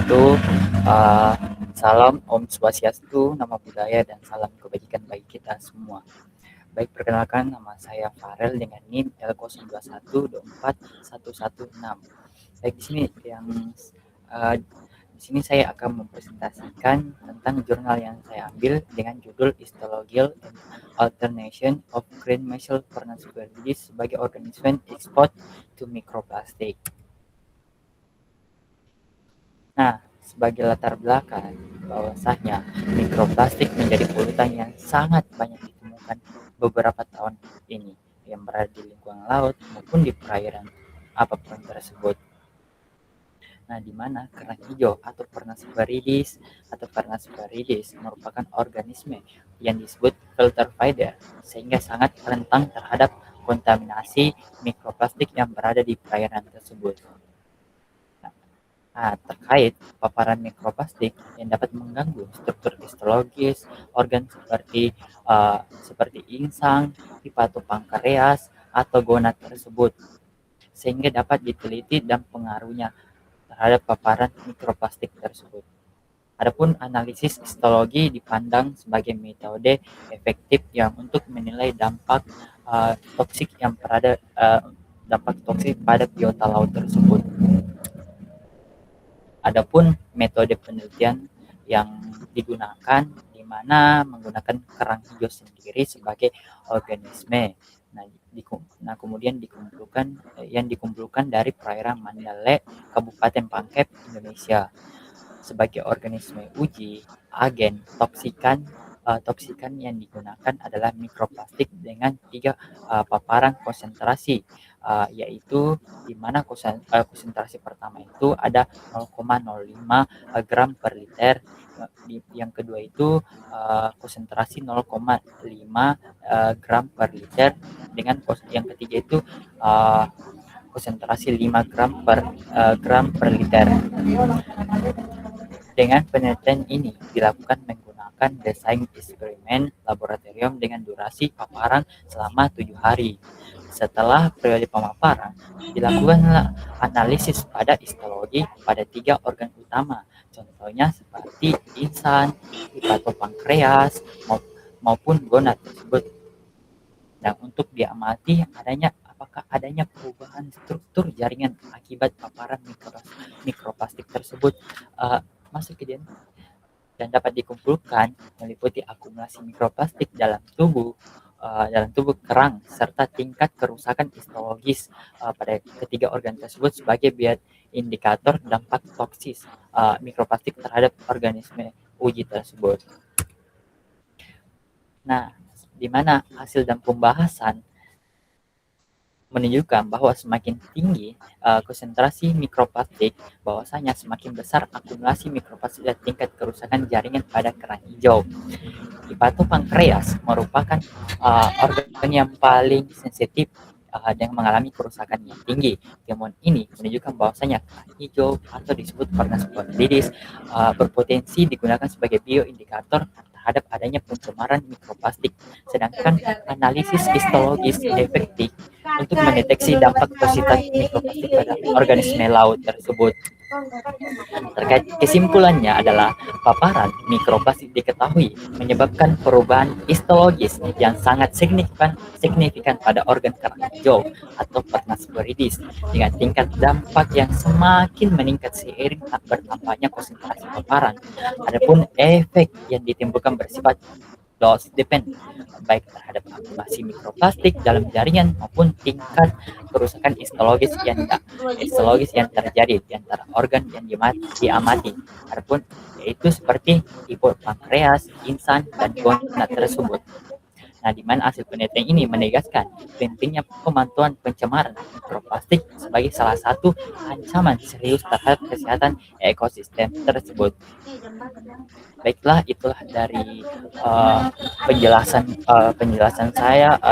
wabarakatuh. Uh, Salam Om Swastiastu, nama budaya dan salam kebajikan bagi kita semua. Baik, perkenalkan nama saya Farel dengan NIM L02124116. Baik, di sini saya akan mempresentasikan tentang jurnal yang saya ambil dengan judul Histological and Alternation of Green Metal Pernasporides sebagai organisme export to microplastic. Nah, sebagai latar belakang, bahwasanya mikroplastik menjadi polutan yang sangat banyak ditemukan beberapa tahun ini yang berada di lingkungan laut maupun di perairan apapun tersebut. Nah, di mana kerang hijau atau Pernasporides merupakan organisme yang disebut filter feeder sehingga sangat rentan terhadap kontaminasi mikroplastik yang berada di perairan tersebut. Nah, terkait paparan mikroplastik yang dapat mengganggu struktur histologis organ seperti insang, hepatopankreas, atau gonad tersebut, sehingga dapat diteliti dan pengaruhnya terhadap paparan mikroplastik tersebut. Adapun analisis histologi dipandang sebagai metode efektif yang untuk menilai dampak toksik pada biota laut tersebut. Adapun metode penelitian yang digunakan di mana menggunakan kerang hijau sendiri sebagai organisme. Kemudian dikumpulkan dari perairan Mandalay, Kabupaten Pangkep, Indonesia. Sebagai organisme uji, agen toksikan yang digunakan adalah mikroplastik dengan 3 paparan konsentrasi, yaitu di mana konsentrasi pertama itu ada 0,05 gram per liter, yang kedua itu konsentrasi 0,5 gram per liter, dengan yang ketiga itu konsentrasi 5 gram per liter. Dengan penelitian ini dilakukan menggunakan desain eksperimen laboratorium dengan durasi paparan selama 7 hari. Setelah periode pemaparan, dilakukanlah analisis pada histologi pada 3 organ utama, contohnya seperti insang, hepatopankreas, maupun gonad tersebut. Dan untuk diamati apakah adanya perubahan struktur jaringan akibat paparan mikroplastik tersebut masuk ke dan dapat dikumpulkan meliputi akumulasi mikroplastik dalam tubuh kerang serta tingkat kerusakan histologis pada ketiga organ tersebut sebagai indikator dampak toksis mikroplastik terhadap organisme uji tersebut. Nah, di mana hasil dan pembahasan menunjukkan bahwa semakin tinggi konsentrasi mikroplastik, bahwasanya semakin besar akumulasi mikroplastik dan tingkat kerusakan jaringan pada kerang hijau. Hepatopankreas merupakan organ yang paling sensitif dan mengalami kerusakan yang tinggi. Temuan ini menunjukkan bahwasanya kerang hijau atau disebut Pernasporides berpotensi digunakan sebagai bioindikator terhadap adanya pencemaran mikroplastik, sedangkan analisis histologis efektif untuk mendeteksi dampak positif mikroplastik pada organisme laut tersebut. Terkait kesimpulannya adalah paparan mikroplastik diketahui menyebabkan perubahan histologis yang sangat signifikan pada organ kerang hijau atau Pernasporides dengan tingkat dampak yang semakin meningkat seiring bertambahnya konsentrasi paparan. Adapun efek yang ditimbulkan bersifat dose depend, baik terhadap akumulasi mikroplastik dalam jaringan maupun tingkat kerusakan histologis yang terjadi di antara organ yang diamati. Adapun yaitu seperti hepatopankreas, insang, dan gonad tersebut. Nah, di mana hasil penelitian ini menegaskan pentingnya pemantauan pencemaran mikroplastik sebagai salah satu ancaman serius terhadap kesehatan ekosistem tersebut. Baiklah, itulah dari penjelasan saya